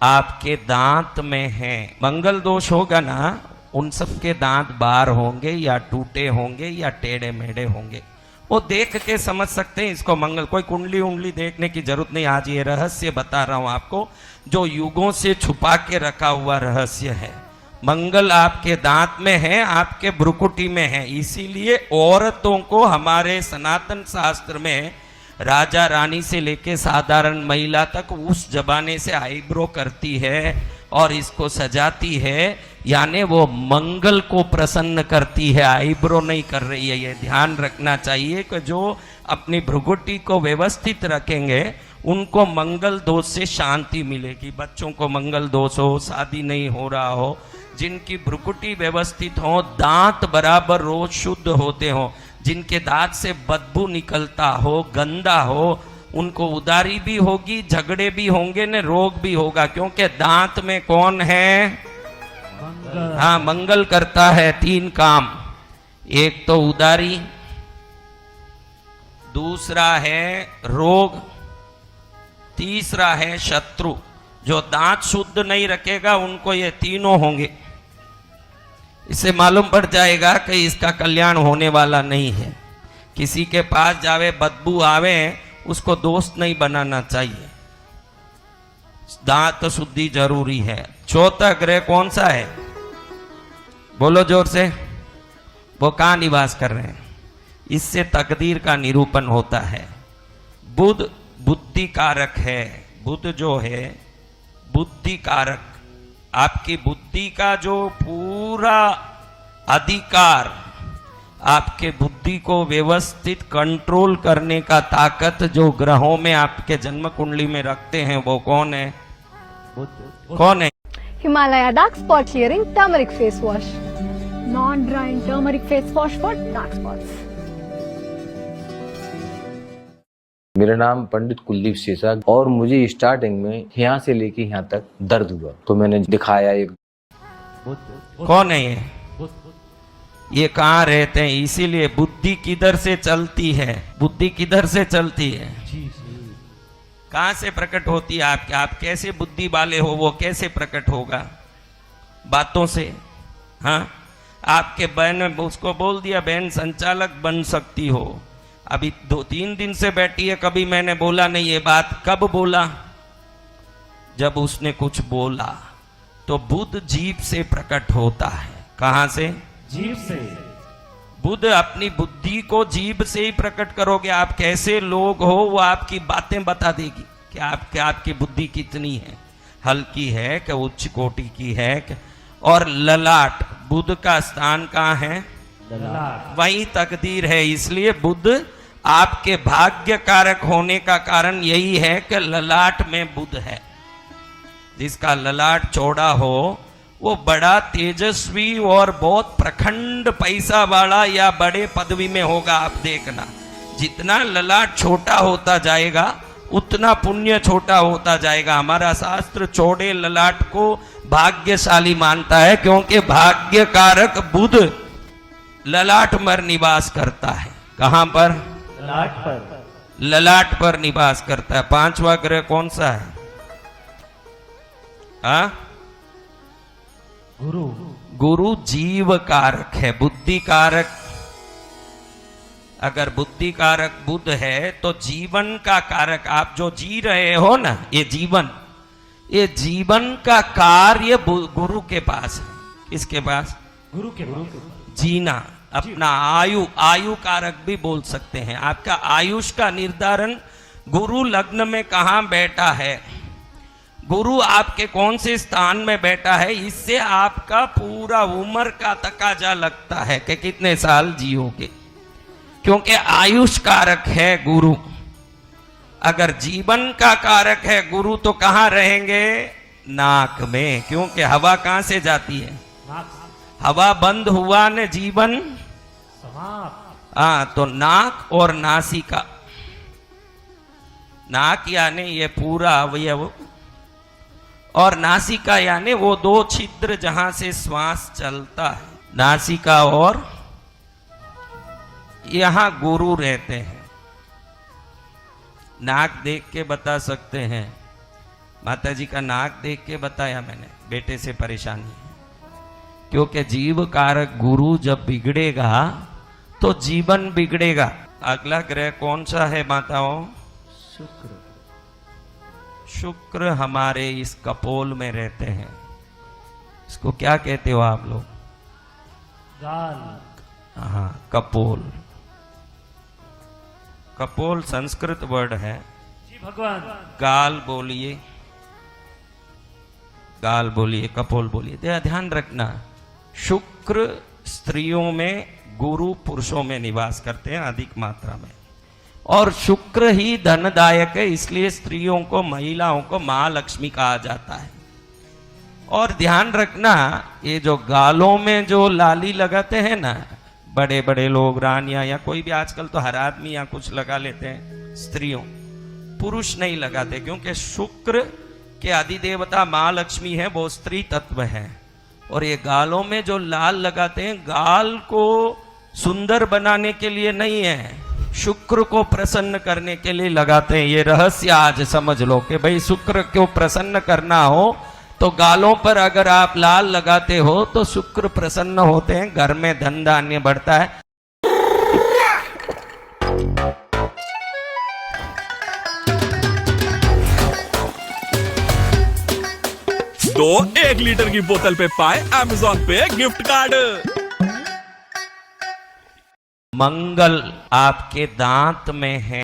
आपके दांत में है, मंगल दोष होगा ना, उन सब के दांत बाहर होंगे या टूटे होंगे या टेढ़े मेढ़े होंगे, वो देख के समझ सकते हैं इसको मंगल। कोई कुंडली उंडली देखने की जरूरत नहीं। आज ये रहस्य बता रहा हूं आपको, जो युगों से छुपा के रखा हुआ रहस्य है। मंगल आपके दांत में है, आपके भ्रुकुटी में है, इसीलिए औरतों को हमारे सनातन शास्त्र में राजा रानी से लेके साधारण महिला तक उस जमाने से आईब्रो करती है और इसको सजाती है, यानी वो मंगल को प्रसन्न करती है, आईब्रो नहीं कर रही है। ये ध्यान रखना चाहिए कि जो अपनी भ्रुकुटी को व्यवस्थित रखेंगे उनको मंगल दोष से शांति मिलेगी। बच्चों को मंगल दोष हो, शादी नहीं हो रहा हो, जिनकी भ्रुकुटी व्यवस्थित हो, दांत बराबर रोज शुद्ध होते हो, जिनके दांत से बदबू निकलता हो, गंदा हो, उनको उदारी भी होगी, झगड़े भी होंगे ने रोग भी होगा, क्योंकि दांत में कौन है? मंगल। हाँ, मंगल करता है 3 काम। एक तो उदारी, दूसरा है रोग, तीसरा है शत्रु। जो दांत शुद्ध नहीं रखेगा उनको ये तीनों होंगे। इससे मालूम पड़ जाएगा कि इसका कल्याण होने वाला नहीं है। किसी के पास जावे, बदबू आवे, उसको दोस्त नहीं बनाना चाहिए। दांत शुद्धि जरूरी है। चौथा ग्रह कौन सा है? बोलो जोर से। वो कहां निवास कर रहे हैं? इससे तकदीर का निरूपण होता है। बुध बुद्धि कारक है। बुध जो है बुद्धि कारक, आपकी बुद्धि का जो पूरा अधिकार, आपके बुद्धि को व्यवस्थित कंट्रोल करने का ताकत जो ग्रहों में आपके जन्म कुंडली में रखते हैं, वो कौन है? कौन है? Himalaya Dark Spot Clearing Turmeric Face Wash. Non-drying turmeric face wash for dark spots. मेरा नाम पंडित कुलदीप शेषा और मुझे स्टार्टिंग में यहाँ से लेके यहाँ तक दर्द हुआ, तो मैंने दिखाया। एक कौन है ये? ये कहाँ रहते हैं? इसीलिए बुद्धि किधर से चलती है? बुद्धि किधर से चलती है? कहाँ से प्रकट होती है आपके? आप कैसे बुद्धि वाले हो, वो कैसे प्रकट होगा? बातों से। हाँ, आपके बहन ने उसको बोल दिया बहन संचालक बन सकती हो। अभी 2-3 दिन से बैठी है, कभी मैंने बोला नहीं ये बात। कब बोला? जब उसने कुछ बोला। तो बुध जीभ से प्रकट होता है। कहां से? जीभ से। बुध अपनी बुद्धि को जीभ से ही प्रकट करोगे। आप कैसे लोग हो वो आपकी बातें बता देगी कि आपकी बुद्धि कितनी है, हल्की है कि उच्च कोटि की है। और ललाट, बुध का स्थान कहाँ है? वही तकदीर है। इसलिए बुध आपके भाग्य कारक होने का कारण यही है कि ललाट में बुध है। जिसका ललाट चौड़ा हो वो बड़ा तेजस्वी और बहुत प्रखंड पैसा वाला या बड़े पदवी में होगा। आप देखना, जितना ललाट छोटा होता जाएगा उतना पुण्य छोटा होता जाएगा। हमारा शास्त्र चौड़े ललाट को भाग्यशाली मानता है, क्योंकि भाग्य कारक बुध ललाट पर निवास करता है। कहां पर? ललाट पर। ललाट पर निवास करता है। 5वां ग्रह कौन सा है? हाँ? गुरु। गुरु जीव कारक है, बुद्धि कारक। अगर बुद्धि कारक बुध है तो जीवन का कारक, आप जो जी रहे हो ना, ये जीवन का कार्य गुरु के पास है। किसके पास? गुरु के पास। जीना, अपना आयु कारक भी बोल सकते हैं। आपका आयुष का निर्धारण गुरु लग्न में कहां बैठा है, गुरु आपके कौन से स्थान में बैठा है, इससे आपका पूरा उम्र का तकाजा लगता है कि कितने साल जियोगे, क्योंकि आयुष कारक है गुरु। अगर जीवन का कारक है गुरु तो कहां रहेंगे? नाक में, क्योंकि हवा कहां से जाती है? हवा बंद हुआ ने जीवन समाप्त। हाँ, तो नाक और नासिका, नाक यानी ये पूरा अवयव और नासिका यानी वो 2 छिद्र जहां से श्वास चलता है। नासिका और यहां गुरु रहते हैं। नाक देख के बता सकते हैं माता जी का नाक देख के बताया मैंने, बेटे से परेशानी है। क्योंकि जीव कारक गुरु जब बिगड़ेगा तो जीवन बिगड़ेगा। अगला ग्रह कौन सा है माताओं? शुक्र। शुक्र हमारे इस कपोल में रहते हैं। इसको क्या कहते हो आप लोग? गाल। हाँ, कपोल। कपोल संस्कृत वर्ड है। जी भगवान। गाल बोलिए, गाल बोलिए, कपोल बोलिए। ध्यान रखना, शुक्र स्त्रियों में, गुरु पुरुषों में निवास करते हैं अधिक मात्रा में, और शुक्र ही धनदायक है, इसलिए स्त्रियों को, महिलाओं को मां लक्ष्मी कहा जाता है। और ध्यान रखना, ये जो गालों में जो लाली लगाते हैं ना बड़े बड़े लोग, रानियां या कोई भी, आजकल तो हर आदमी या कुछ लगा लेते हैं, स्त्रियों, पुरुष नहीं लगाते, क्योंकि शुक्र के अधिदेवता मां लक्ष्मी है, वो स्त्री तत्व है। और ये गालों में जो लाल लगाते हैं, गाल को सुंदर बनाने के लिए नहीं है, शुक्र को प्रसन्न करने के लिए लगाते हैं। ये रहस्य आज समझ लो कि भाई शुक्र को प्रसन्न करना हो तो गालों पर अगर आप लाल लगाते हो तो शुक्र प्रसन्न होते हैं, घर में धन धान्य बढ़ता है। दो 1 लीटर की बोतल पे पाए अमेज़न पे गिफ्ट कार्ड। मंगल आपके दांत में है।